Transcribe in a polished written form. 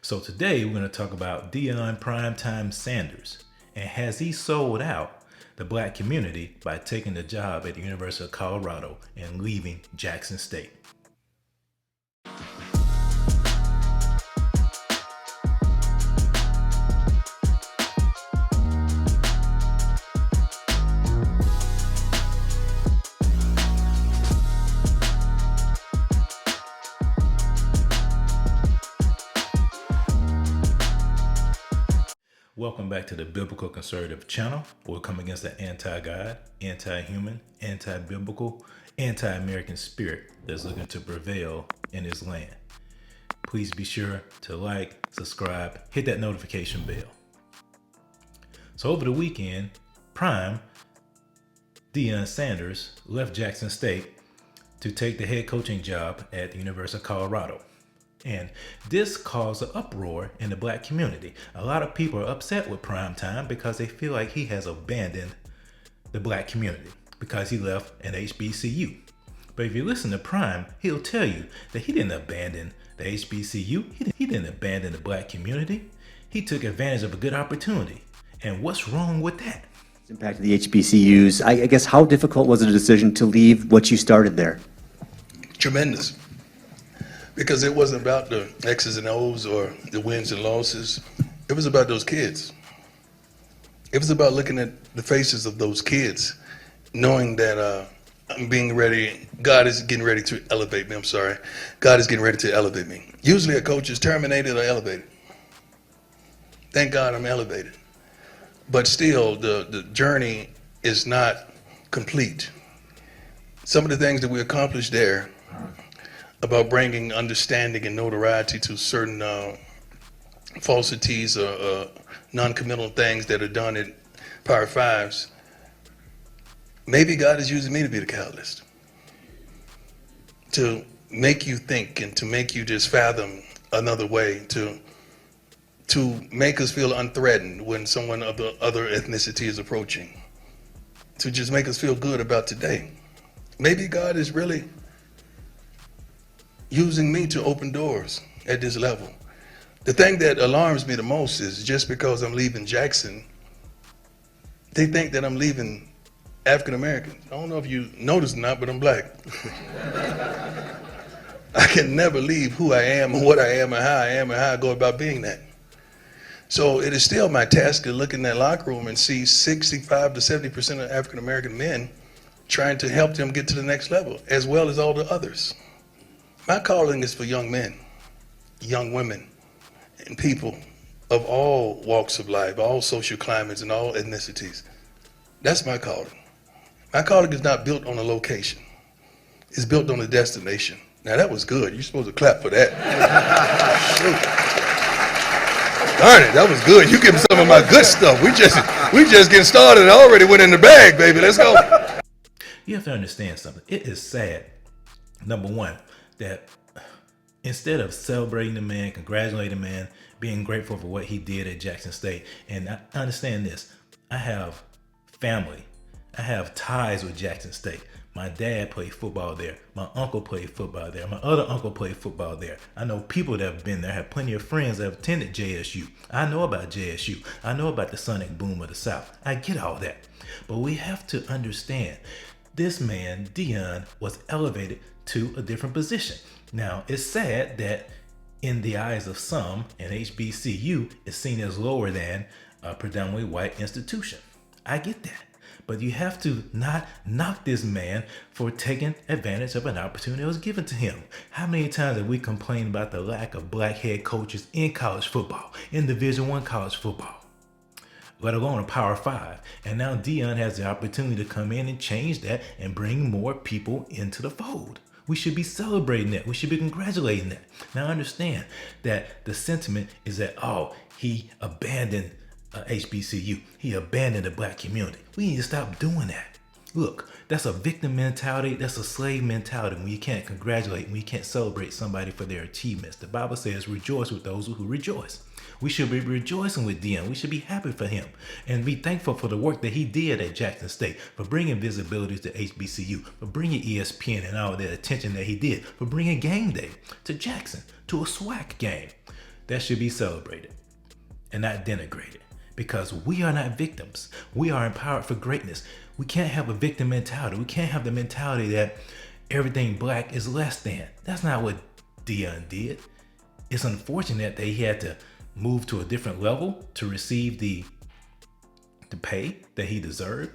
So today we're going to talk about Deion Primetime Sanders, and has he sold out the black community by taking the job at the University of Colorado and leaving Jackson State? Welcome back to the Biblical Conservative channel. We'll come against the anti-God, anti-human, anti-biblical, anti-American spirit that's looking to prevail in this land. Please be sure to like, subscribe, hit that notification bell. So over the weekend, Deion Sanders left Jackson State to take the head coaching job at the University of Colorado. And this caused an uproar in the black community. A lot of people are upset with Primetime because they feel like he has abandoned the black community because he left an HBCU. But if you listen to Prime, he'll tell you that he didn't abandon the HBCU. He didn't abandon the black community. He took advantage of a good opportunity. And what's wrong with that? Impact of the HBCUs. I guess, how difficult was the decision to leave what you started there? Tremendous. Because it wasn't about the X's and O's or the wins and losses. It was about those kids. It was about looking at the faces of those kids, knowing that I'm being ready. God is getting ready to elevate me. God is getting ready to elevate me. Usually a coach is terminated or elevated. Thank God I'm elevated. But still, the journey is not complete. Some of the things that we accomplished there about bringing understanding and notoriety to certain falsities or non-committal things that are done at Power Fives. Maybe God is using me to be the catalyst, to make you think and to make you just fathom another way, to make us feel unthreatened when someone of the other ethnicity is approaching, to just make us feel good about today. Maybe God is really using me to open doors at this level. The thing that alarms me the most is just because I'm leaving Jackson, they think that I'm leaving African Americans. I don't know if you noticed or not, but I'm black. I can never leave who I am and what I am and how I go about being that. So it is still my task to look in that locker room and see 65 to 70% of African American men trying to help them get to the next level, as well as all the others. My calling is for young men, young women, and people of all walks of life, all social climates, and all ethnicities. That's my calling. My calling is not built on a location. It's built on a destination. Now that was good. You're supposed to clap for that. Darn it, that was good. You give me some of my good stuff. We just getting started. I already went in the bag, baby. Let's go. You have to understand something. It is sad, number one, that instead of celebrating the man, congratulating the man, being grateful for what he did at Jackson State, and I understand this, I have family, I have ties with Jackson State. My dad played football there. My uncle played football there. My other uncle played football there. I know people that have been there. I have plenty of friends that have attended JSU. I know about JSU. I know about the sonic boom of the South. I get all that. But we have to understand, this man, Deion, was elevated to a different position. Now, it's sad that in the eyes of some, an HBCU is seen as lower than a predominantly white institution. I get that. But you have to not knock this man for taking advantage of an opportunity that was given to him. How many times have we complained about the lack of black head coaches in college football, in Division I college football, let alone a Power 5? And now Deion has the opportunity to come in and change that and bring more people into the fold. We should be celebrating that. We should be congratulating that. Now understand that the sentiment is that, oh, he abandoned HBCU. He abandoned the black community. We need to stop doing that. Look, that's a victim mentality. That's a slave mentality when you can't congratulate, when you can't celebrate somebody for their achievements. The Bible says, rejoice with those who rejoice. We should be rejoicing with Deion. We should be happy for him and be thankful for the work that he did at Jackson State, for bringing visibility to HBCU, for bringing ESPN and all that attention that he did, for bringing game day to Jackson, to a SWAC game. that should be celebrated and not denigrated, because we are not victims. We are empowered for greatness. We can't have a victim mentality. We can't have the mentality that everything black is less than. That's not what Deion did. It's unfortunate that he had to move to a different level to receive the pay that he deserved,